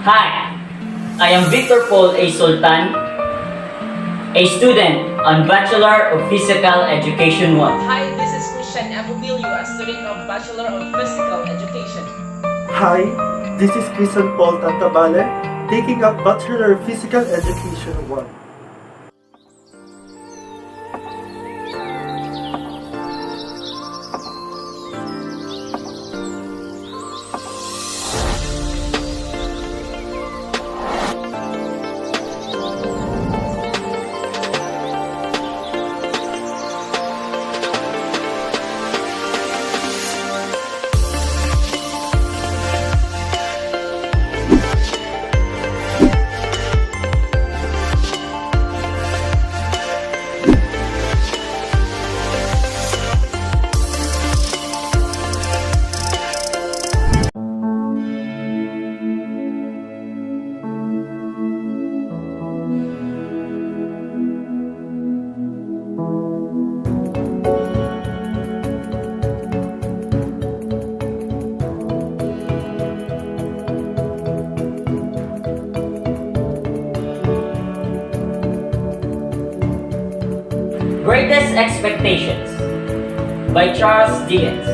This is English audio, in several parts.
Hi, I am Victor Paul A. Sultan, a student on Bachelor of Physical Education 1. Hi, this is Christian Abubilio, a student of Bachelor of Physical Education. Hi, this is Christian Paul Tantabale, taking up Bachelor of Physical Education 1. Greatest Expectations by Charles Dickens.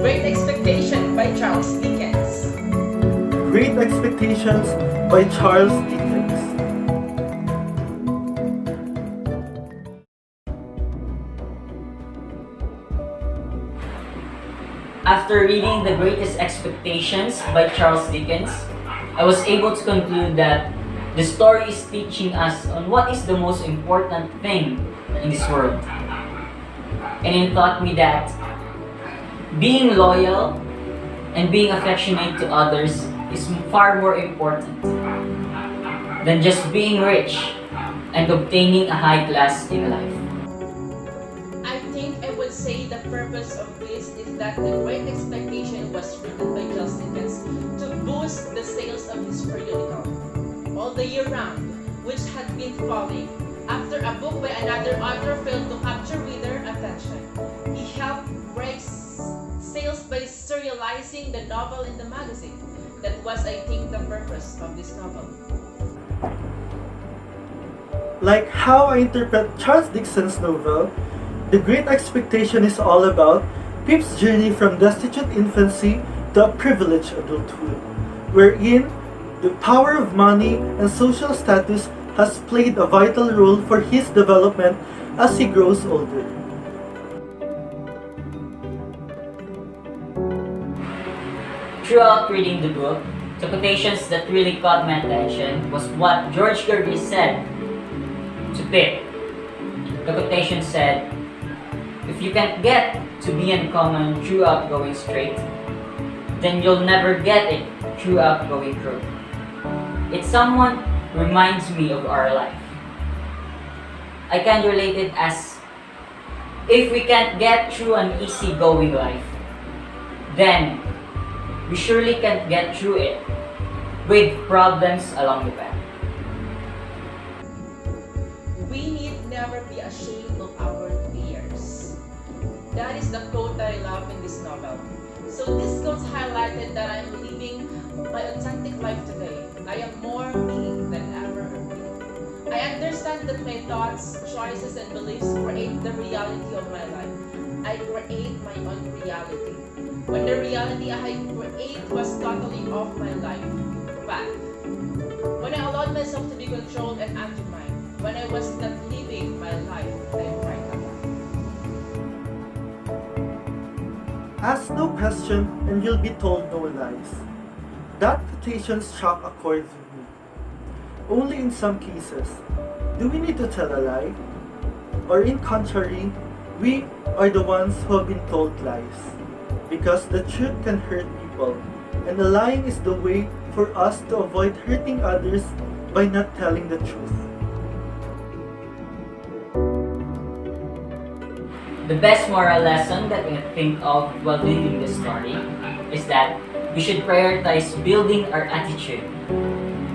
Great Expectation by Charles Dickens. Great Expectations by Charles Dickens. After reading The Greatest Expectations by Charles Dickens, I was able to conclude that the story is teaching us on what is the most important thing in this world. And it taught me that being loyal and being affectionate to others is far more important than just being rich and obtaining a high class in life. I think I would say the purpose of this is that The Great Expectation was written by Charles Dickens to boost the sales of his periodical all the year round, which had been falling after a book by another author failed to capture reader attention. He helped break sales by serializing the novel in the magazine. That was, I think, the purpose of this novel. Like how I interpret Charles Dickens's novel, The Great Expectation is all about Pip's journey from destitute infancy to a privileged adulthood, wherein the power of money and social status has played a vital role for his development as he grows older. Throughout reading the book, the quotations that really caught my attention was what George Garvey said to Pip. The quotation said, "If you can't get to be uncommon throughout going straight, then you'll never get it throughout going crooked." It somewhat reminds me of our life. I can relate it as if we can't get through an easy-going life, then we surely can't get through it with problems along the path. We need never be ashamed of our fears. That is the quote that I love in this novel. So this quote highlighted that I am living my authentic life today. I am more me than ever been. I understand that my thoughts, choices, and beliefs create the reality of my life. I create my own reality. When the reality I create was totally off my life path. When I allowed myself to be controlled and undermined. When I was not living my life right now. Ask no question and you'll be told no lies. That quotation struck a chord with me. Only in some cases do we need to tell a lie, or in contrary, we are the ones who have been told lies. Because the truth can hurt people, and the lying is the way for us to avoid hurting others by not telling the truth. The best moral lesson that we can think of while reading this story is that we should prioritize building our attitude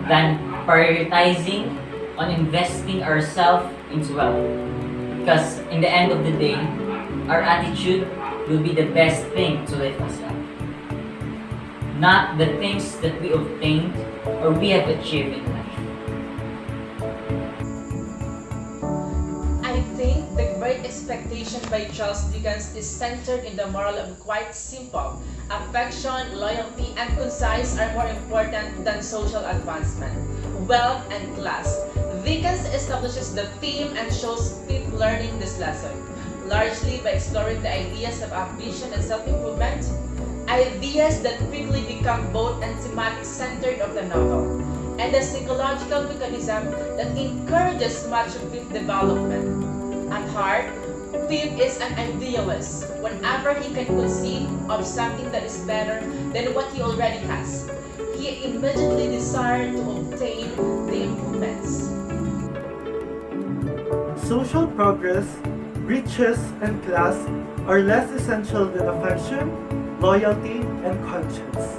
than prioritizing on investing ourselves into wealth. Because in the end of the day, our attitude will be the best thing to lift us up. not the things that we obtained or we have achieved in life. I think The Great Expectation by Charles Dickens is centered in the moral of quite simple. Affection, loyalty, and concise are more important than social advancement, wealth, and class. Dickens establishes the theme and shows Pip learning this lesson, largely by exploring the ideas of ambition and self-improvement, ideas that quickly become both and thematic centered of the novel, and the psychological mechanism that encourages much of Pip's development. At heart, Pip is an idealist. Whenever he can conceive of something that is better than what he already has, he immediately desires to obtain the improvements. Social progress, riches, and class are less essential than affection, loyalty, and conscience.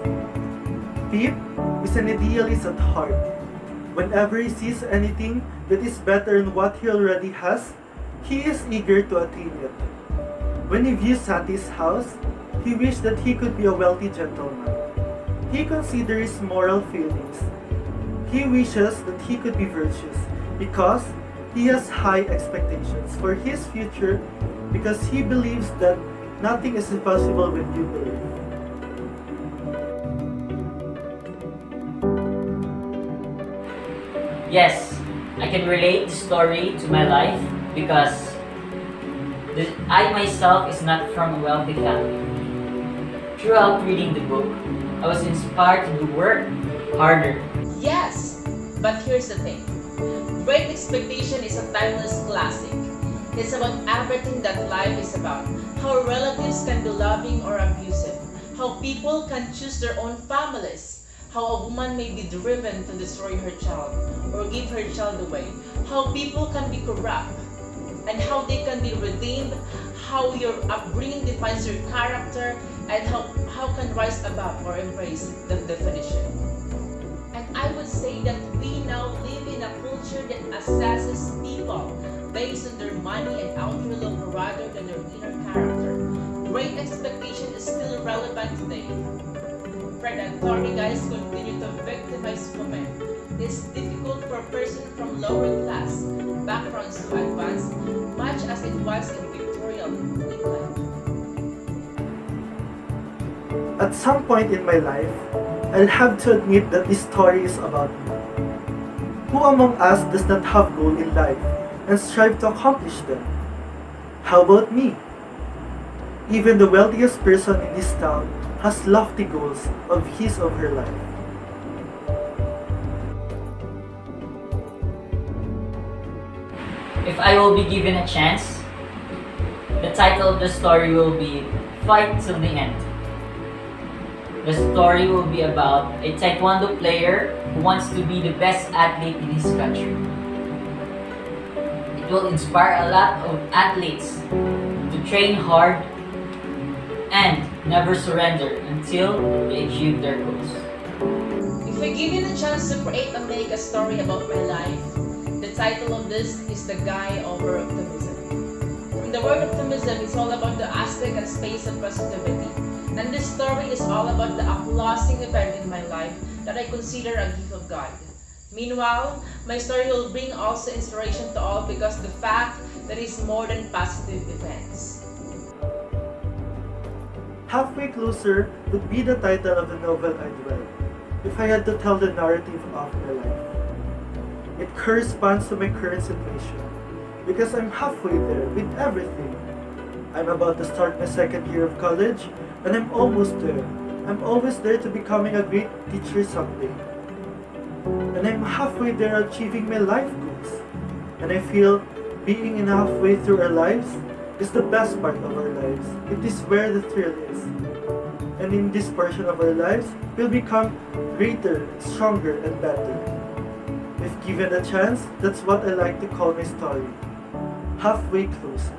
Pip is an idealist at heart. Whenever he sees anything that is better than what he already has, he is eager to attain it. When he views Sati's house, he wishes that he could be a wealthy gentleman. He considers moral failings. He wishes that he could be virtuous because he has high expectations for his future, because he believes that nothing is impossible when you believe. Yes, I can relate the story to my life because I myself is not from a wealthy family. Throughout reading the book, I was inspired to work harder. Yes, but here's the thing. Great Expectation is a timeless classic. It's about everything that life is about. How relatives can be loving or abusive. How people can choose their own families. How a woman may be driven to destroy her child or give her child away. How people can be corrupt and how they can be redeemed. How your upbringing defines your character and how can rise above or embrace the definition. And I would say that we now live in a culture that assesses people based on their money and outer look rather than their inner character. Great Expectation is still relevant today. Predatory guys continue to victimize women. It's difficult for a person from lower class backgrounds to advance, much as it was in Victorian England. At some point in my life, I'll have to admit that this story is about me. Who among us does not have goals in life and strive to accomplish them? How about me? Even the wealthiest person in this town has lofty goals of his or her life. If I will be given a chance, the title of the story will be Fight Till the End. The story will be about a Taekwondo player who wants to be the best athlete in his country. It will inspire a lot of athletes to train hard and never surrender until they achieve their goals. If I give you the chance to create and make a story about my life, the title of this is The Guy Over Optimism. From the word optimism, it's all about the aspect and space of positivity. And this story is all about the applauding event in my life that I consider a gift of God. Meanwhile, my story will bring also inspiration to all because the fact that it's more than positive events. Halfway Closer would be the title of the novel I'd read if I had to tell the narrative of my life. It corresponds to my current situation because I'm halfway there with everything. I'm about to start my second year of college and I'm almost there. I'm always there to becoming a great teacher someday. And I'm halfway there achieving my life goals. And I feel being in halfway through our lives is the best part of our lives. It is where the thrill is. And in this portion of our lives, we'll become greater, stronger, and better. If given a chance, that's what I like to call my story. Halfway Closer.